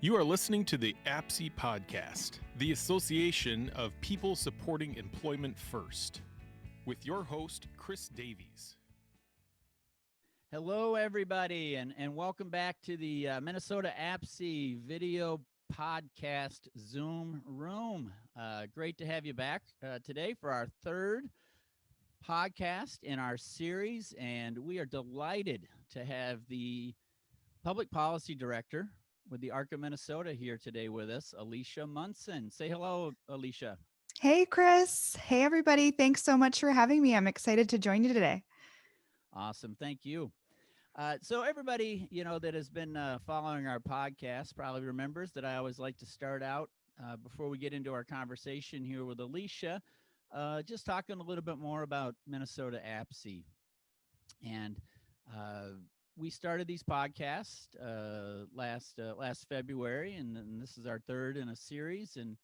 You are listening to the APSE podcast, the Association of People Supporting Employment First, with your host, Chris Davies. Hello, everybody, and welcome back to the Minnesota APSE video podcast Zoom room. Great to have you back today for our third podcast in our series, and we are delighted to have the Public Policy Director with the ARC of Minnesota here today with us, Alicia Munson. Say hello, Alicia. Hey, Chris. Hey, everybody. Thanks so much for having me. I'm excited to join you today. Awesome. Thank you. So everybody, that has been following our podcast probably remembers that I always like to start out before we get into our conversation here with Alicia, just talking a little bit more about Minnesota APSE. And we started these podcasts last February, and this is our third in a series, and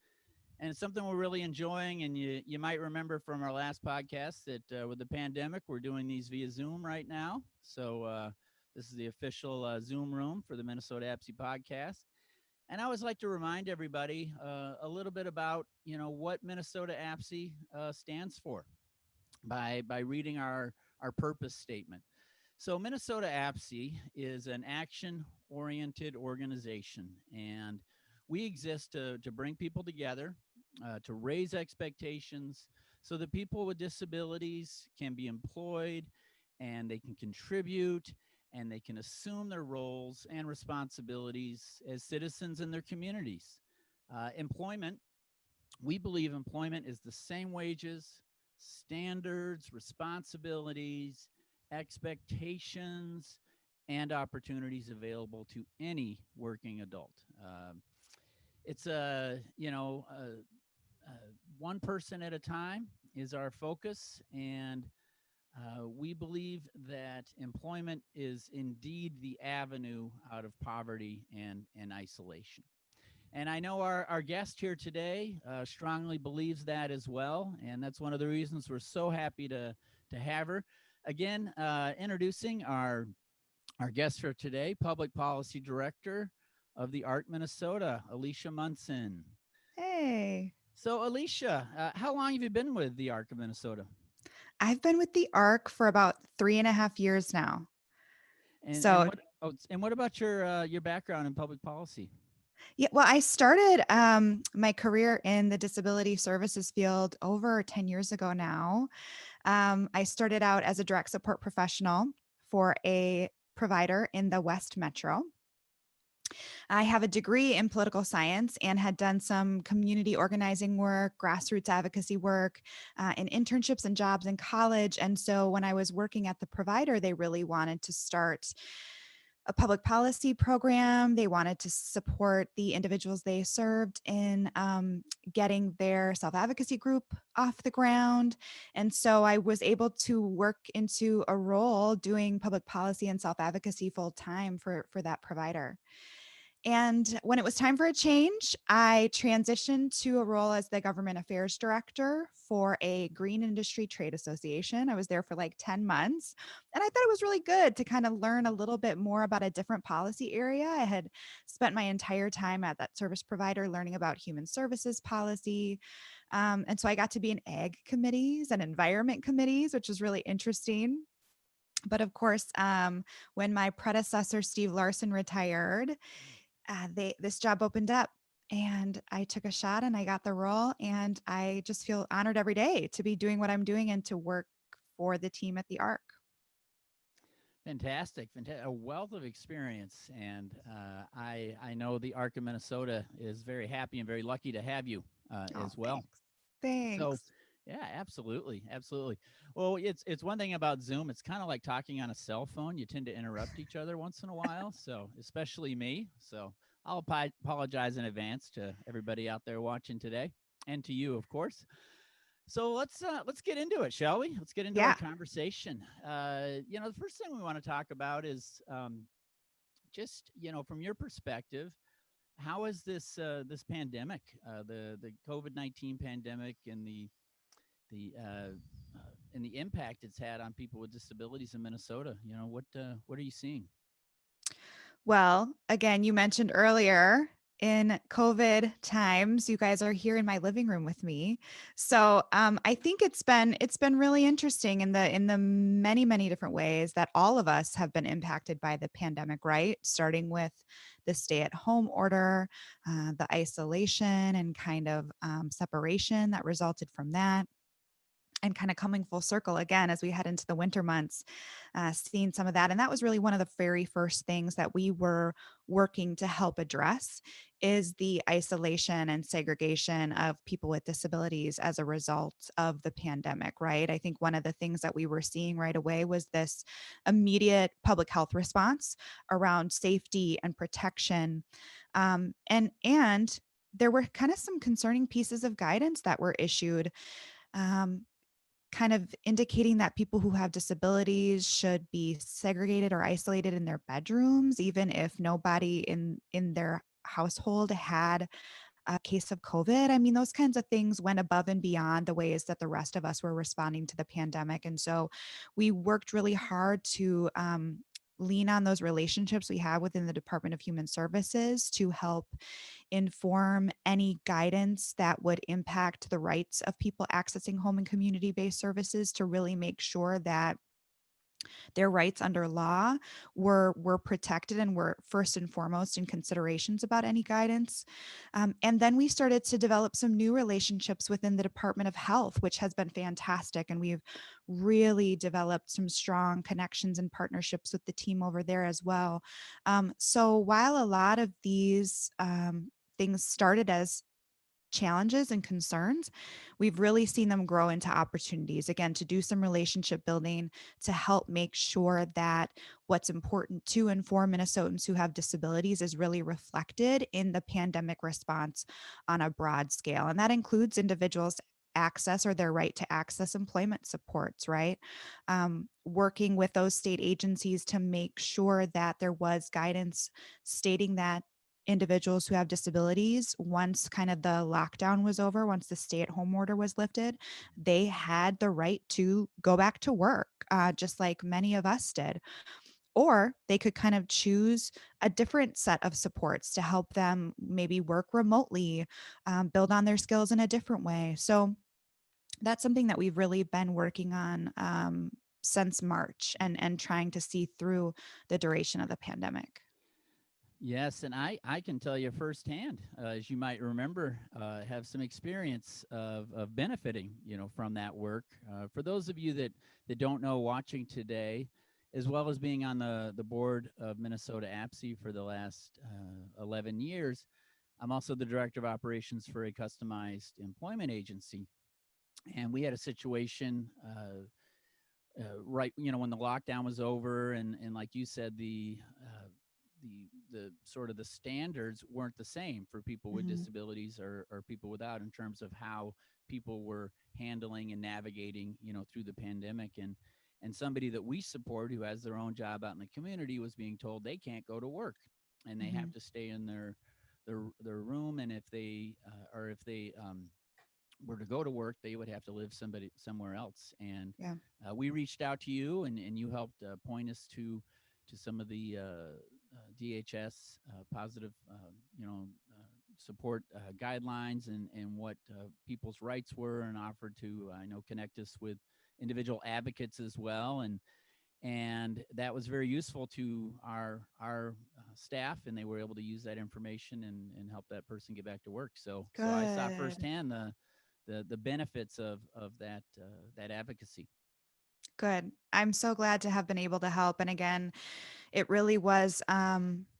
it's something we're really enjoying. And you might remember from our last podcast that with the pandemic, we're doing these via Zoom right now. So this is the official Zoom room for the Minnesota APSE podcast. And I always like to remind everybody a little bit about, what Minnesota APSE stands for by reading our purpose statement. So Minnesota APSE is an action-oriented organization, and we exist to bring people together, to raise expectations so that people with disabilities can be employed and they can contribute and they can assume their roles and responsibilities as citizens in their communities. We believe employment is the same wages, standards, responsibilities, expectations, and opportunities available to any working adult. It's one person at a time is our focus, and we believe that employment is indeed the avenue out of poverty and isolation. And I know our guest here today strongly believes that as well, and that's one of the reasons we're so happy to have her. Again, introducing our guest for today, Public Policy Director of the ARC Minnesota, Alicia Munson. Hey. So, Alicia, how long have you been with the ARC of Minnesota? I've been with the ARC for about 3.5 years now. And what about your background in public policy? Yeah, well, I started my career in the disability services field over 10 years ago now. I started out as a direct support professional for a provider in the West Metro. I have a degree in political science and had done some community organizing work, grassroots advocacy work, and internships and jobs in college. And so when I was working at the provider, they really wanted to start a public policy program. They wanted to support the individuals they served in getting their self-advocacy group off the ground. And so I was able to work into a role doing public policy and self-advocacy full time for that provider. And when it was time for a change, I transitioned to a role as the government affairs director for a green industry trade association. I was there for like 10 months, and I thought it was really good to kind of learn a little bit more about a different policy area. I had spent my entire time at that service provider learning about human services policy. And so I got to be in ag committees and environment committees, which was really interesting. But of course, when my predecessor, Steve Larson, retired, this job opened up and I took a shot and I got the role, and I just feel honored every day to be doing what I'm doing and to work for the team at the ARC. Fantastic. A wealth of experience. And I know the ARC of Minnesota is very happy and very lucky to have you as well. Thanks. So, yeah, absolutely. Absolutely. Well, it's one thing about Zoom. It's kind of like talking on a cell phone. You tend to interrupt each other once in a while. So especially me. So I'll apologize in advance to everybody out there watching today, and to you, of course. So let's get into it, shall we? Let's get into our conversation. The first thing we want to talk about is just, from your perspective, how is this pandemic, the COVID-19 pandemic, and the impact it's had on people with disabilities in Minnesota? What are you seeing? Well, again, you mentioned earlier, in COVID times, you guys are here in my living room with me. So I think it's been really interesting in the many different ways that all of us have been impacted by the pandemic, right? Starting with the stay-at-home order, the isolation and kind of separation that resulted from that, and kind of coming full circle again as we head into the winter months, seeing some of that. And that was really one of the very first things that we were working to help address is the isolation and segregation of people with disabilities as a result of the pandemic, right? I think one of the things that we were seeing right away was this immediate public health response around safety and protection. And there were kind of some concerning pieces of guidance that were issued, um, kind of indicating that people who have disabilities should be segregated or isolated in their bedrooms, even if nobody in their household had a case of COVID. I mean, those kinds of things went above and beyond the ways that the rest of us were responding to the pandemic. And so we worked really hard to lean on those relationships we have within the Department of Human Services to help inform any guidance that would impact the rights of people accessing home and community-based services, to really make sure that their rights under law were protected and were first and foremost in considerations about any guidance. And then we started to develop some new relationships within the Department of Health, which has been fantastic. And we've really developed some strong connections and partnerships with the team over there as well. So while a lot of these things started as challenges and concerns, we've really seen them grow into opportunities, again, to do some relationship building, to help make sure that what's important to and for Minnesotans who have disabilities is really reflected in the pandemic response on a broad scale. And that includes individuals access or their right to access employment supports, right? Working with those state agencies to make sure that there was guidance stating that individuals who have disabilities, once kind of the lockdown was over, once the stay-at-home order was lifted, they had the right to go back to work, just like many of us did. Or they could kind of choose a different set of supports to help them maybe work remotely, build on their skills in a different way. So that's something that we've really been working on since March, and trying to see through the duration of the pandemic. Yes, and I can tell you firsthand, as you might remember, have some experience of benefiting, from that work. For those of you that don't know, watching today, as well as being on the board of Minnesota APSI for the last 11 years, I'm also the director of operations for a customized employment agency. And we had a situation right, when the lockdown was over, and like you said, the sort of the standards weren't the same for people with Mhm. disabilities or people without, in terms of how people were handling and navigating, through the pandemic. And somebody that we support who has their own job out in the community was being told they can't go to work, and they have Mhm. to stay in their room. And if they were to go to work, they would have to live somewhere else. And Yeah. we reached out to you, and you helped point us to some of the DHS positive, support guidelines, and what people's rights were, and offered to, I know, connect us with individual advocates as well. And that was very useful to our staff, and they were able to use that information and help that person get back to work. So I saw Good. firsthand the benefits of that advocacy. Good. I'm so glad to have been able to help. And again, it really was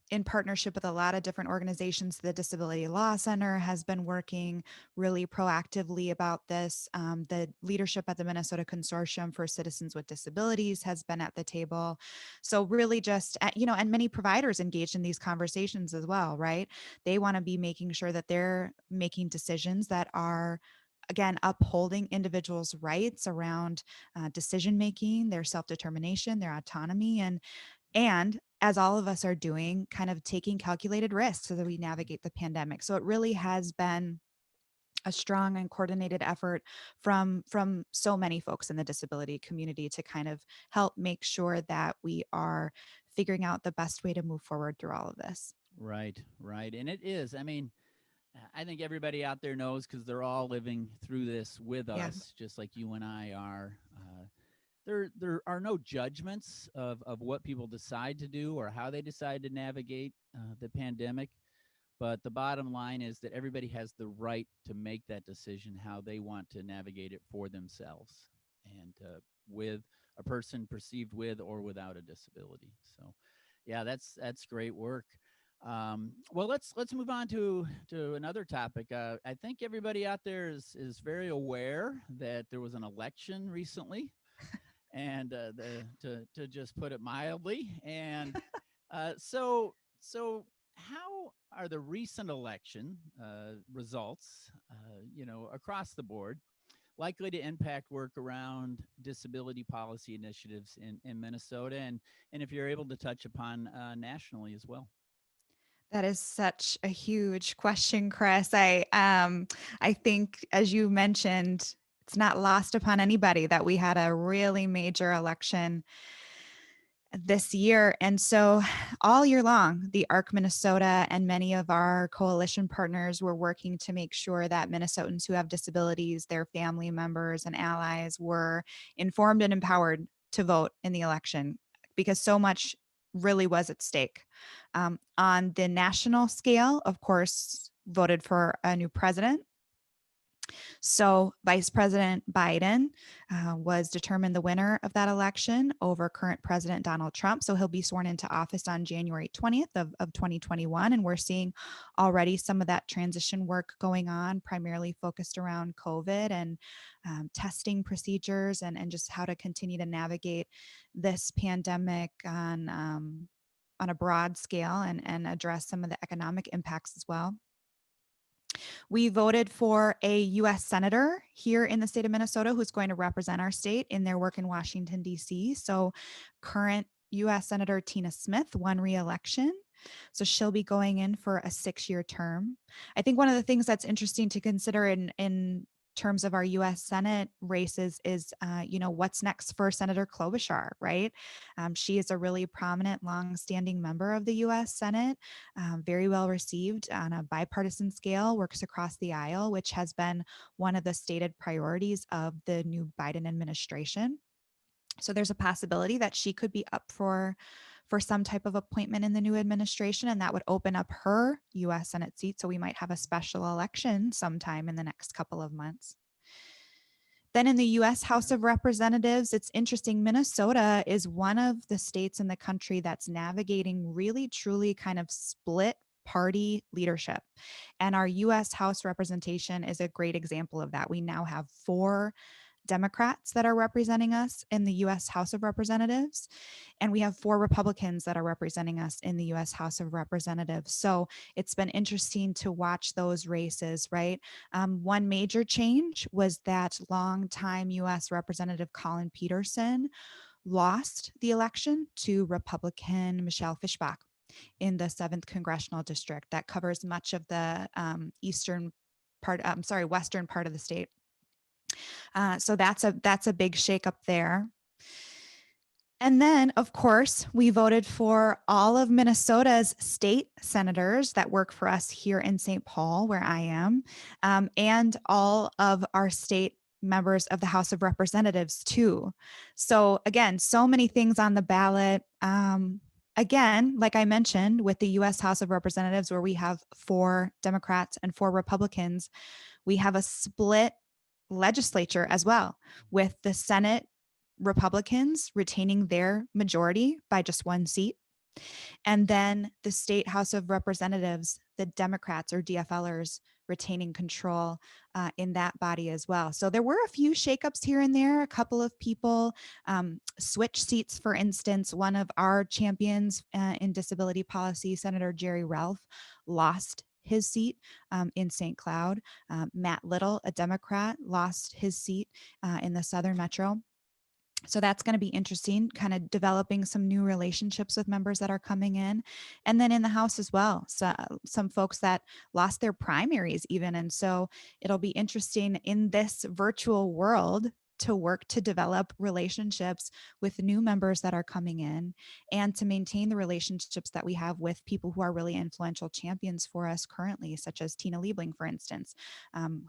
in partnership with a lot of different organizations. The Disability Law Center has been working really proactively about this. The leadership at the Minnesota Consortium for Citizens with Disabilities has been at the table. So really just, and many providers engaged in these conversations as well, right? They want to be making sure that they're making decisions that are, again, upholding individuals' rights around decision making, their self-determination, their autonomy, and as all of us are doing, kind of taking calculated risks as we navigate the pandemic. So it really has been a strong and coordinated effort from so many folks in the disability community to kind of help make sure that we are figuring out the best way to move forward through all of this. Right, right. And it is. I mean, I think everybody out there knows because they're all living through this with Yeah. us, just like you and I are. There are no judgments of what people decide to do or how they decide to navigate the pandemic. But the bottom line is that everybody has the right to make that decision how they want to navigate it for themselves, and with a person perceived with or without a disability. So, yeah, that's great work. Well, let's move on to another topic. I think everybody out there is very aware that there was an election recently, and to just put it mildly, and so how are the recent election results, across the board, likely to impact work around disability policy initiatives in Minnesota, and if you're able to touch upon nationally as well? That is such a huge question, Chris. I think, as you mentioned, it's not lost upon anybody that we had a really major election this year. And so all year long, the ARC Minnesota and many of our coalition partners were working to make sure that Minnesotans who have disabilities, their family members and allies, were informed and empowered to vote in the election, because so much really was at stake. On the national scale, of course, voted for a new president. So Vice President Biden was determined the winner of that election over current President Donald Trump. So he'll be sworn into office on January 20th of 2021. And we're seeing already some of that transition work going on, primarily focused around COVID and testing procedures and just how to continue to navigate this pandemic on a broad scale and address some of the economic impacts as well. We voted for a U.S. Senator here in the state of Minnesota who's going to represent our state in their work in Washington, D.C. So current U.S. Senator Tina Smith won re-election. So she'll be going in for a 6-year term. I think one of the things that's interesting to consider in terms of our U.S. Senate races is, what's next for Senator Klobuchar, right? She is a really prominent, long-standing member of the U.S. Senate, very well received on a bipartisan scale, works across the aisle, which has been one of the stated priorities of the new Biden administration. So there's a possibility that she could be up for some type of appointment in the new administration, and that would open up her U.S. Senate seat. So we might have a special election sometime in the next couple of months. Then in the U.S. House of Representatives, it's interesting. Minnesota is one of the states in the country that's navigating really, truly kind of split party leadership. And our U.S. House representation is a great example of that. We now have 4 Democrats that are representing us in the U.S. House of Representatives, and we have 4 Republicans that are representing us in the U.S. House of Representatives. So it's been interesting to watch those races, right? One major change was that longtime U.S. Representative Colin Peterson lost the election to Republican Michelle Fischbach in the 7th Congressional District that covers much of the western part of the state. So that's a big shakeup there. And then, of course, we voted for all of Minnesota's state senators that work for us here in St. Paul, where I am, and all of our state members of the House of Representatives too. So again, so many things on the ballot. Again, like I mentioned, with the U.S. House of Representatives, where we have 4 Democrats and 4 Republicans, we have a split legislature as well, with the Senate Republicans retaining their majority by just 1 seat. And then the state House of Representatives, the Democrats or DFLers retaining control in that body as well. So there were a few shakeups here and there. A couple of people switch seats. For instance, one of our champions in disability policy, Senator Jerry Ralph, lost his seat in St. Cloud. Matt Little, a Democrat, lost his seat in the Southern Metro. So that's going to be interesting, kind of developing some new relationships with members that are coming in. And then in the House as well, so some folks that lost their primaries even. And so it'll be interesting in this virtual world to work to develop relationships with new members that are coming in and to maintain the relationships that we have with people who are really influential champions for us currently, such as Tina Liebling, for instance,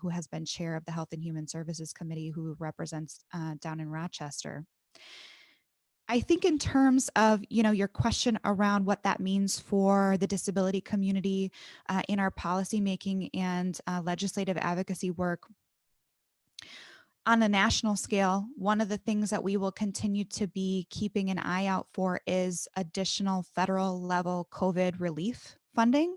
who has been chair of the Health and Human Services Committee, who represents down in Rochester. I think in terms of, your question around what that means for the disability community in our policymaking and legislative advocacy work, on a national scale, one of the things that we will continue to be keeping an eye out for is additional federal level COVID relief funding,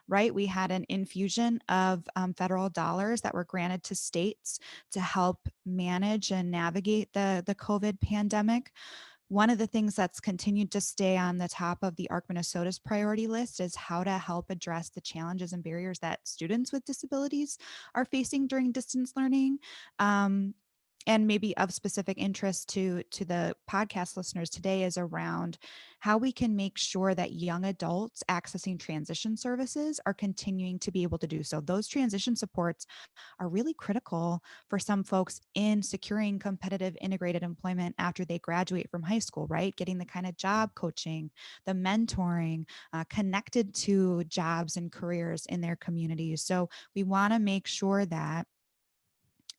right? We had an infusion of federal dollars that were granted to states to help manage and navigate the COVID pandemic. One of the things that's continued to stay on the top of the ARC Minnesota's priority list is how to help address the challenges and barriers that students with disabilities are facing during distance learning. And maybe of specific interest to the podcast listeners today is around how we can make sure that young adults accessing transition services are continuing to be able to do so. Those transition supports are really critical for some folks in securing competitive integrated employment after they graduate from high school, right? Getting the kind of job coaching, the mentoring, connected to jobs and careers in their communities. So we want to make sure that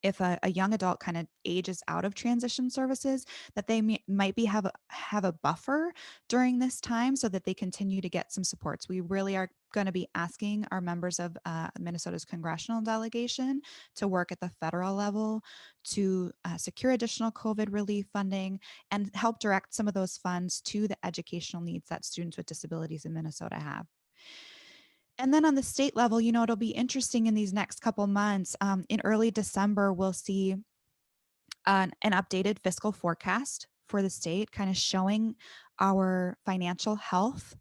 if a young adult kind of ages out of transition services, that they might be have a buffer during this time so that they continue to get some supports. We really are going to be asking our members of Minnesota's congressional delegation to work at the federal level to secure additional COVID relief funding and help direct some of those funds to the educational needs that students with disabilities in Minnesota have. And then on the state level, it'll be interesting in these next couple months. In early December, we'll see an updated fiscal forecast for the state, kind of showing our financial health.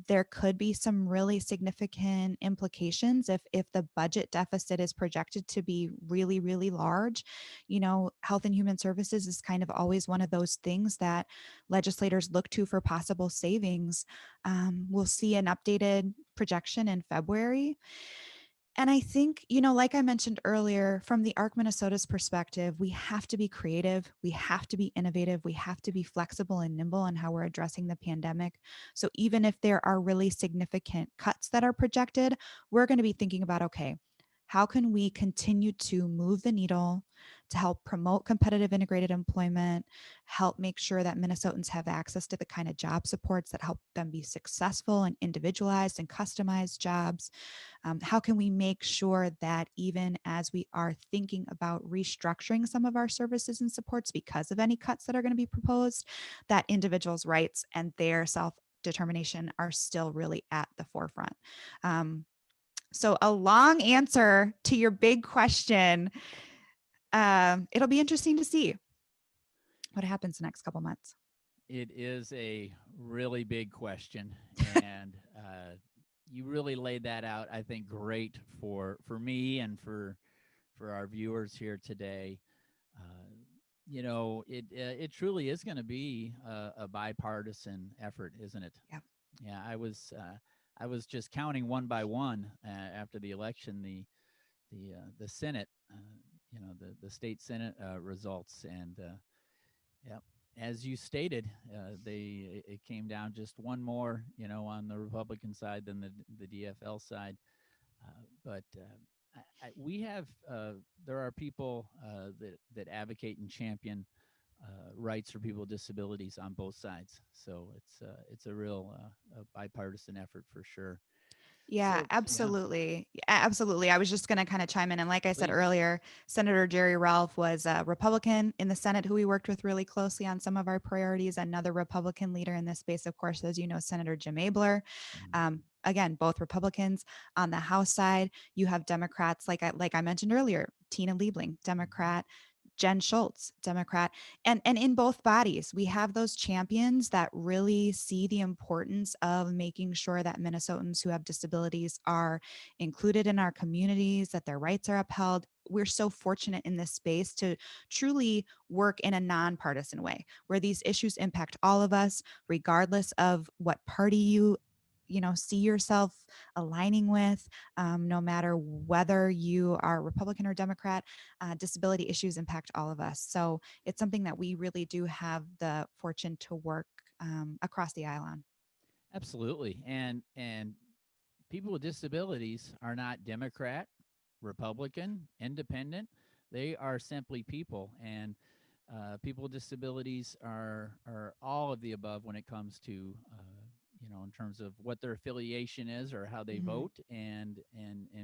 There could be some really significant implications if the budget deficit is projected to be really, really large. Health and Human Services is kind of always one of those things that legislators look to for possible savings. We'll see an updated projection in February. And I think, like I mentioned earlier, from the ARC Minnesota's perspective, we have to be creative, we have to be innovative, we have to be flexible and nimble in how we're addressing the pandemic. So even if there are really significant cuts that are projected, we're going to be thinking about, okay, how can we continue to move the needle to help promote competitive integrated employment, help make sure that Minnesotans have access to the kind of job supports that help them be successful and individualized and customized jobs? How can we make sure that even as we are thinking about restructuring some of our services and supports because of any cuts that are going to be proposed, that individuals' rights and their self-determination are still really at the forefront? So a long answer to your big question. It'll be interesting to see what happens the next couple months. It is a really big question, and you really laid that out, I think, great for me and for our viewers here today. It truly is going to be a bipartisan effort, isn't it? Yeah. Yeah, I was just counting one by one after the election, the Senate, the state Senate results, and yeah, as you stated, it came down just one more, on the Republican side than the DFL side, but we have there are people that advocate and champion rights for people with disabilities on both sides. So it's a real bipartisan effort for sure. Yeah, So, absolutely. Absolutely. I was just going to kind of chime in. And like I said Please. earlier, Senator Jerry Ralph was a Republican in the Senate who we worked with really closely on some of our priorities. Another Republican leader in this space, of course, as you know, Senator Jim Abler. Again, both Republicans. On the House side, you have Democrats, like I mentioned earlier, Tina Liebling, Democrat, Jen Schultz, Democrat. And in both bodies, we have those champions that really see the importance of making sure that Minnesotans who have disabilities are included in our communities, that their rights are upheld. We're so fortunate in this space to truly work in a nonpartisan way, where these issues impact all of us, regardless of what party you see yourself aligning with, no matter whether you are Republican or Democrat. Disability issues impact all of us. So it's something that we really do have the fortune to work across the aisle on. Absolutely. And people with disabilities are not Democrat, Republican, independent. They are simply people, and people with disabilities are all of the above when it comes to in terms of what their affiliation is or how they vote and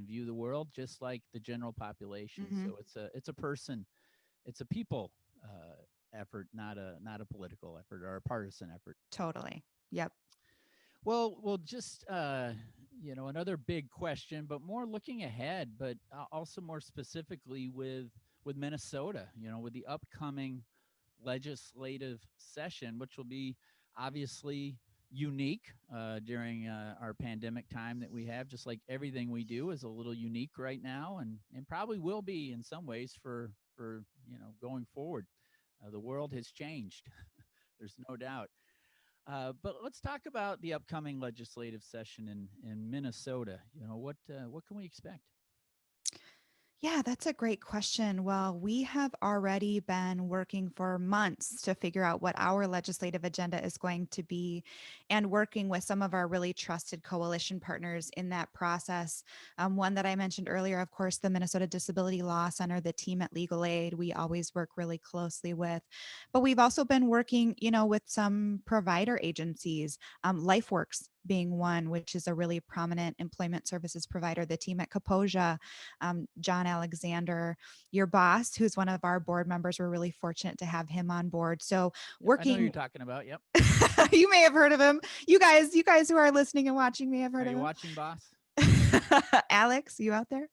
view the world, just like the general population. So it's a person, it's a people effort, not a political effort or a partisan effort. Totally. Yep. Well, just another big question, but more looking ahead, but also more specifically with Minnesota, with the upcoming legislative session, which will be obviously unique during our pandemic time that we have. Just like everything we do is a little unique right now, and probably will be in some ways for going forward. The world has changed. There's no doubt. But let's talk about the upcoming legislative session in Minnesota. What can we expect? Yeah, that's a great question. Well, we have already been working for months to figure out what our legislative agenda is going to be and working with some of our really trusted coalition partners in that process. One that I mentioned earlier, of course, the Minnesota Disability Law Center, the team at Legal Aid, we always work really closely with. But we've also been working, with some provider agencies, LifeWorks being one, which is a really prominent employment services provider, the team at Kaposia, John Alexander, your boss, who's one of our board members. We're really fortunate to have him on board. So working, I know who you're talking about. Yep. You may have heard of him. You guys who are listening and watching may have heard Are of you him. watching, boss? Alex, you out there?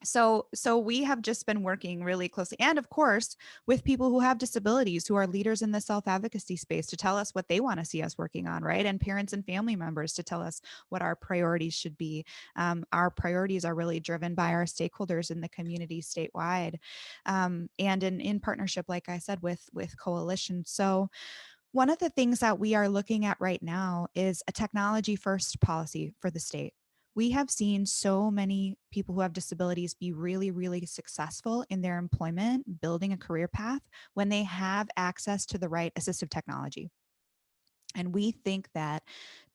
So we have just been working really closely, and of course, with people who have disabilities, who are leaders in the self-advocacy space, to tell us what they want to see us working on, right? And parents and family members to tell us what our priorities should be. Our priorities are really driven by our stakeholders in the community statewide, and in partnership, like I said, with coalition. So one of the things that we are looking at right now is a technology first policy for the state. We have seen so many people who have disabilities be really, really successful in their employment, building a career path when they have access to the right assistive technology. And we think that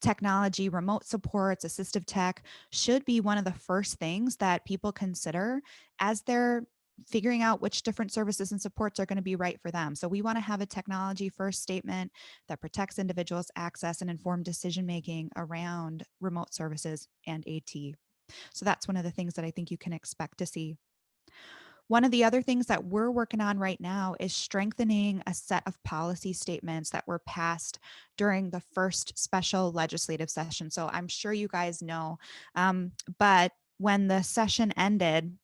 technology, remote supports, assistive tech should be one of the first things that people consider as they're figuring out which different services and supports are going to be right for them. So we want to have a technology first statement that protects individuals' access and informed decision making around remote services and AT. So that's one of the things that I think you can expect to see. One of the other things that we're working on right now is strengthening a set of policy statements that were passed during the first special legislative session. So I'm sure you guys know, but when the session ended,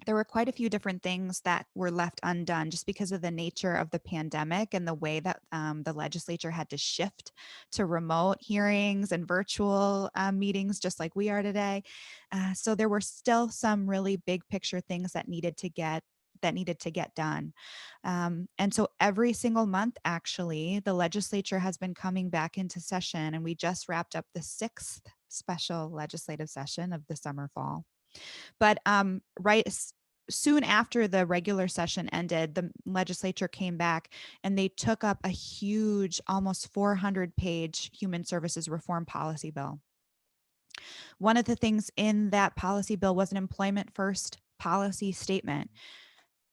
there were quite a few different things that were left undone just because of the nature of the pandemic and the way that the legislature had to shift to remote hearings and virtual meetings, just like we are today. So there were still some really big picture things that needed to get done. And so every single month, actually, the legislature has been coming back into session, and we just wrapped up the 6th special legislative session of the summer fall. But soon after the regular session ended, the legislature came back and they took up a huge, almost 400-page human services reform policy bill. One of the things in that policy bill was an employment first policy statement.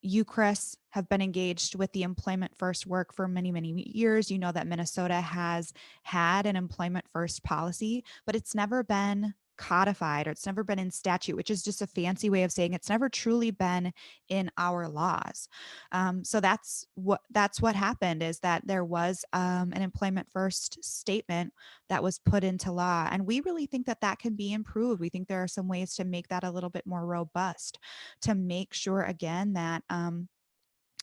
You, Chris, have been engaged with the employment first work for many, many years. You know that Minnesota has had an employment first policy, but it's never been codified, or it's never been in statute, which is just a fancy way of saying it's never truly been in our laws. So that's what happened, is that there was an employment first statement that was put into law, and we really think that that can be improved. We think there are some ways to make that a little bit more robust, to make sure, again, that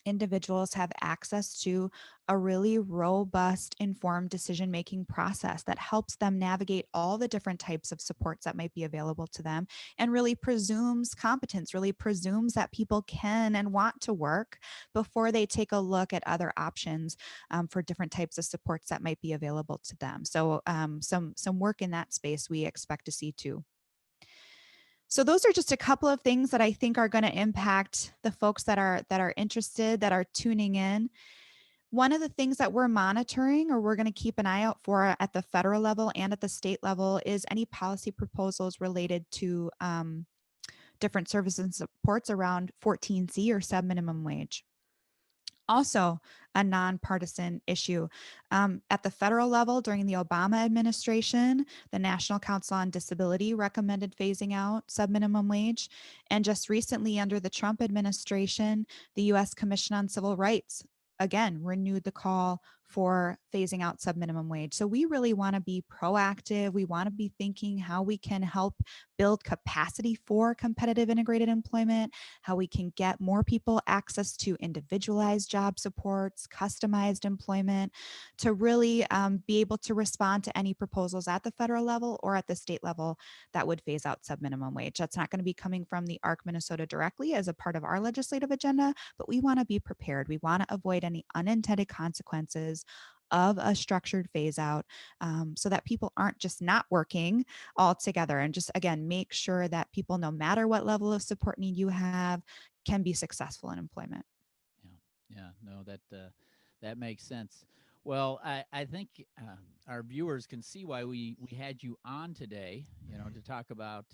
individuals have access to a really robust, informed decision-making process that helps them navigate all the different types of supports that might be available to them, and really presumes competence, really presumes that people can and want to work before they take a look at other options for different types of supports that might be available to them. So some work in that space we expect to see too. So those are just a couple of things that I think are going to impact the folks that are interested, that are tuning in. One of the things that we're monitoring, or we're going to keep an eye out for at the federal level and at the state level, is any policy proposals related to different services and supports around 14C or sub-minimum wage. Also a nonpartisan issue. At the federal level, during the Obama administration, the National Council on Disability recommended phasing out subminimum wage. And just recently, under the Trump administration, the U.S. Commission on Civil Rights again renewed the call for phasing out subminimum wage. So we really want to be proactive. We want to be thinking how we can help build capacity for competitive integrated employment, how we can get more people access to individualized job supports, customized employment, to really be able to respond to any proposals at the federal level or at the state level that would phase out subminimum wage. That's not going to be coming from the ARC Minnesota directly as a part of our legislative agenda, but we want to be prepared. We want to avoid any unintended consequences of a structured phase out, so that people aren't just not working altogether, and just, again, make sure that people, no matter what level of support need you have, can be successful in employment. Yeah, no, that makes sense. Well, I think our viewers can see why we had you on today, to talk about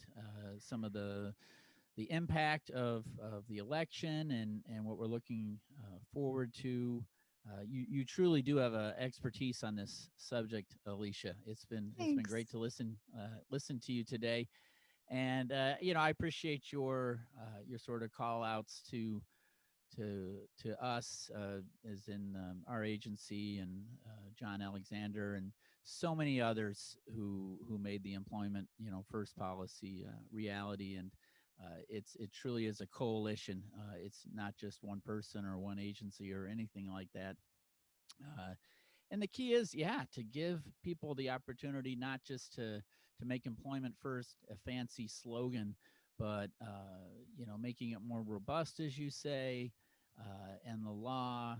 some of the impact of the election and what we're looking forward to. You truly do have a expertise on this subject, Alicia. It's been great to listen to you today, and I appreciate your sort of call outs to us, as in our agency, and John Alexander and so many others who made the employment first policy reality. And it truly is a coalition. It's not just one person or one agency or anything like that. And the key is, to give people the opportunity, not just to make employment first a fancy slogan, but making it more robust, as you say, and the law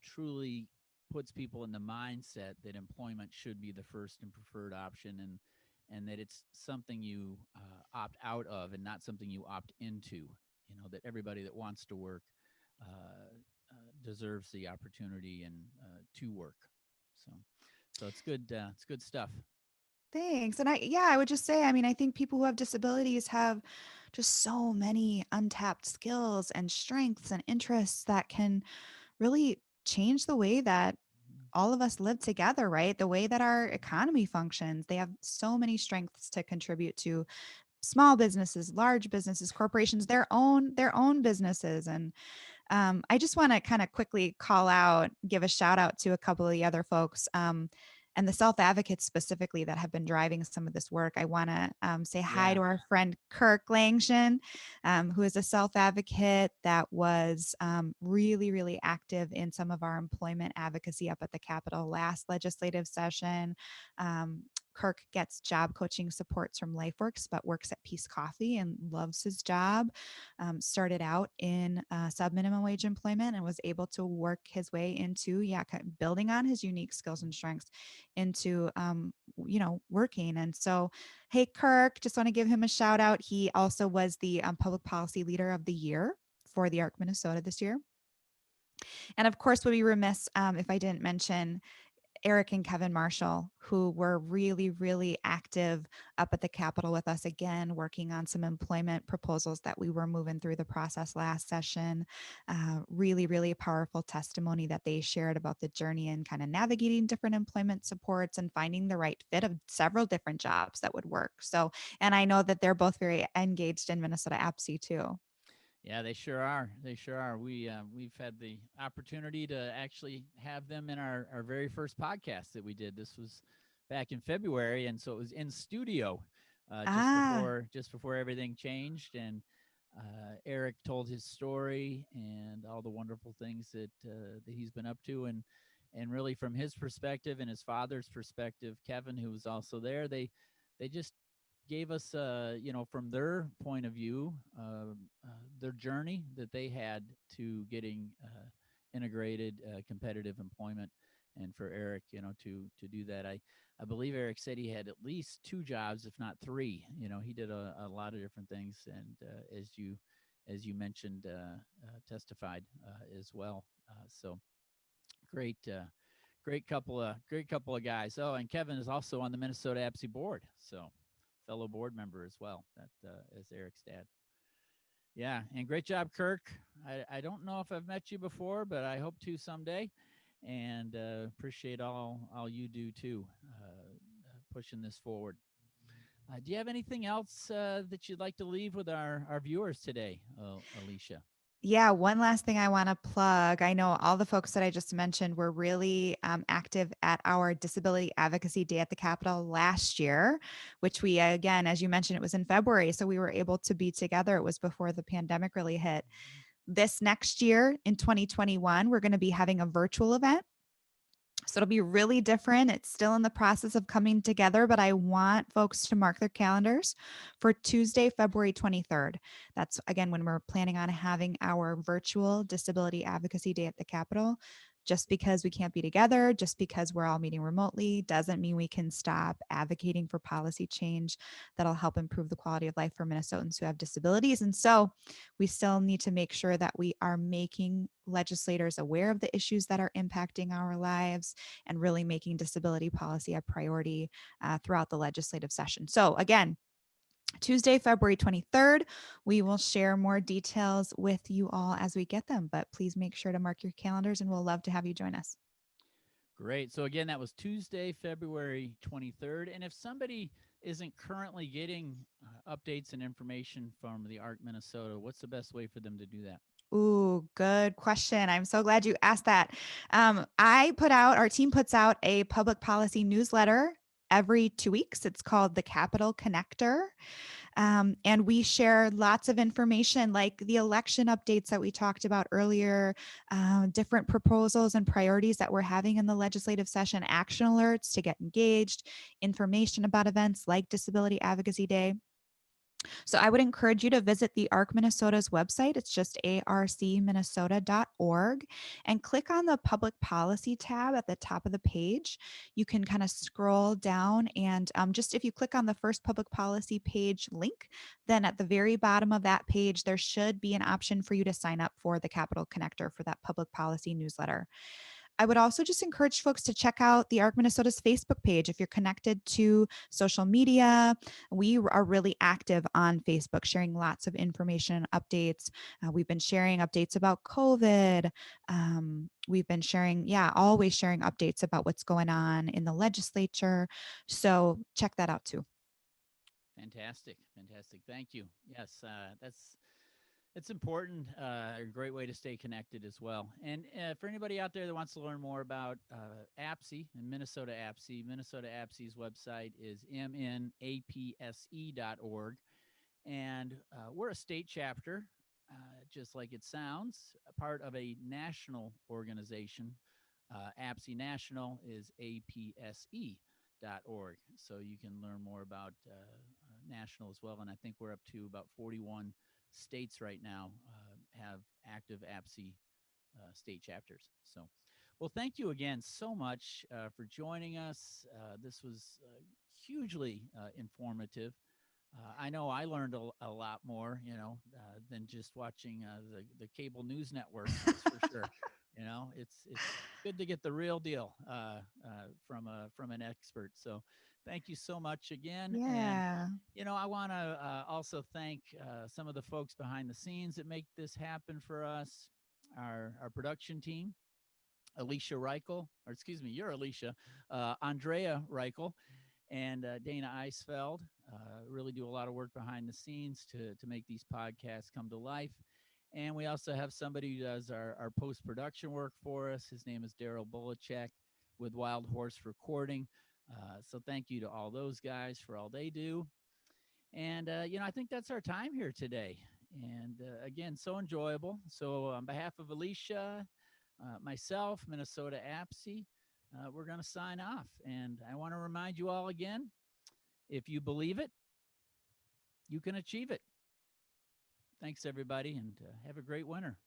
truly puts people in the mindset that employment should be the first and preferred option, and that it's something you opt out of and not something you opt into. That everybody that wants to work deserves the opportunity and to work. So it's good. It's good stuff. Thanks. And I would just say, I think people who have disabilities have just so many untapped skills and strengths and interests that can really change the way that all of us live together, right? The way that our economy functions. They have so many strengths to contribute to small businesses, large businesses, corporations, their own businesses. And I just want to kind of quickly give a shout out to a couple of the other folks, and the self-advocates specifically that have been driving some of this work. I want to say hi to our friend Kirk Langston, who is a self-advocate that was really, really active in some of our employment advocacy up at the Capitol last legislative session. Kirk gets job coaching supports from LifeWorks, but works at Peace Coffee and loves his job. Started out in sub-minimum wage employment and was able to work his way into, building on his unique skills and strengths into, working. And so, hey, Kirk, just want to give him a shout out. He also was the public policy leader of the year for the ARC Minnesota this year. And of course, would be remiss if I didn't mention Eric and Kevin Marshall, who were really, really active up at the Capitol with us again, working on some employment proposals that we were moving through the process last session. Really, really powerful testimony that they shared about the journey and kind of navigating different employment supports and finding the right fit of several different jobs that would work. So, and I know that they're both very engaged in Minnesota APSI too. Yeah, they sure are. They sure are. We've had the opportunity to actually have them in our very first podcast that we did. This was back in February, and so it was in studio just before everything changed. And Eric told his story and all the wonderful things that he's been up to, and really from his perspective and his father's perspective, Kevin, who was also there, they just gave us, from their point of view, their journey that they had to getting integrated competitive employment. And for Eric, to do that, I believe Eric said he had at least 2 jobs, if not 3. He did a lot of different things, and as you mentioned, testified as well. So great, great couple of guys. Oh, and Kevin is also on the Minnesota APSI board, so fellow board member as well. That as Eric's dad. Yeah, and great job, Kirk. I don't know if I've met you before, but I hope to someday. And appreciate all you do too, pushing this forward. Do you have anything else that you'd like to leave with our viewers today, Alicia? Yeah, one last thing I want to plug. I know all the folks that I just mentioned were really active at our Disability Advocacy Day at the Capitol last year, which we, again, as you mentioned, it was in February. So we were able to be together. It was before the pandemic really hit. This next year in 2021, we're going to be having a virtual event. So it'll be really different. It's still in the process of coming together, but I want folks to mark their calendars for Tuesday, February 23rd. That's again when we're planning on having our virtual Disability Advocacy Day at the Capitol. Just because we can't be together, just because we're all meeting remotely, doesn't mean we can stop advocating for policy change that'll help improve the quality of life for Minnesotans who have disabilities. And so we still need to make sure that we are making legislators aware of the issues that are impacting our lives and really making disability policy a priority throughout the legislative session. So again, Tuesday, February 23rd, we will share more details with you all as we get them, but please make sure to mark your calendars and we'll love to have you join us. Great. So again, that was Tuesday, February 23rd. And if somebody isn't currently getting updates and information from the ARC Minnesota, what's the best way for them to do that? Ooh, good question. I'm so glad you asked that. Our team puts out a public policy newsletter every 2 weeks. It's called the Capitol Connector. And we share lots of information like the election updates that we talked about earlier, different proposals and priorities that we're having in the legislative session, action alerts to get engaged, information about events like Disability Advocacy Day. So I would encourage you to visit the ARC Minnesota's website. It's just arcminnesota.org, and click on the public policy tab at the top of the page. You can kind of scroll down and just if you click on the first public policy page link, then at the very bottom of that page, there should be an option for you to sign up for the Capitol Connector for that public policy newsletter. I would also just encourage folks to check out the ARC Minnesota's Facebook page. If you're connected to social media, we are really active on Facebook, sharing lots of information and updates. We've been sharing updates about COVID. We've been sharing, always sharing updates about what's going on in the legislature. So check that out too. Fantastic. Thank you. Yes, it's important, a great way to stay connected as well. And for anybody out there that wants to learn more about APSI and Minnesota APSI's website is mnapse.org. And we're a state chapter, just like it sounds, a part of a national organization. APSI National is apse.org. So you can learn more about national as well. And I think we're up to about 41 states right now have active APSI state chapters. So, well, thank you again so much for joining us. This was hugely informative. I know I learned a lot more, than just watching the cable news network, that's for sure. It's good to get the real deal from an expert. So thank you so much again. Yeah. And, I want to also thank some of the folks behind the scenes that make this happen for us. Our production team, Alicia Reichel, or excuse me, you're Alicia, Andrea Reichel, and Dana Eisfeld really do a lot of work behind the scenes to make these podcasts come to life. And we also have somebody who does our post-production work for us. His name is Daryl Bulacek with Wild Horse Recording. So thank you to all those guys for all they do. And, I think that's our time here today. And again, so enjoyable. So on behalf of Alicia, myself, Minnesota APSI, we're going to sign off. And I want to remind you all again, if you believe it, you can achieve it. Thanks, everybody, and have a great winter.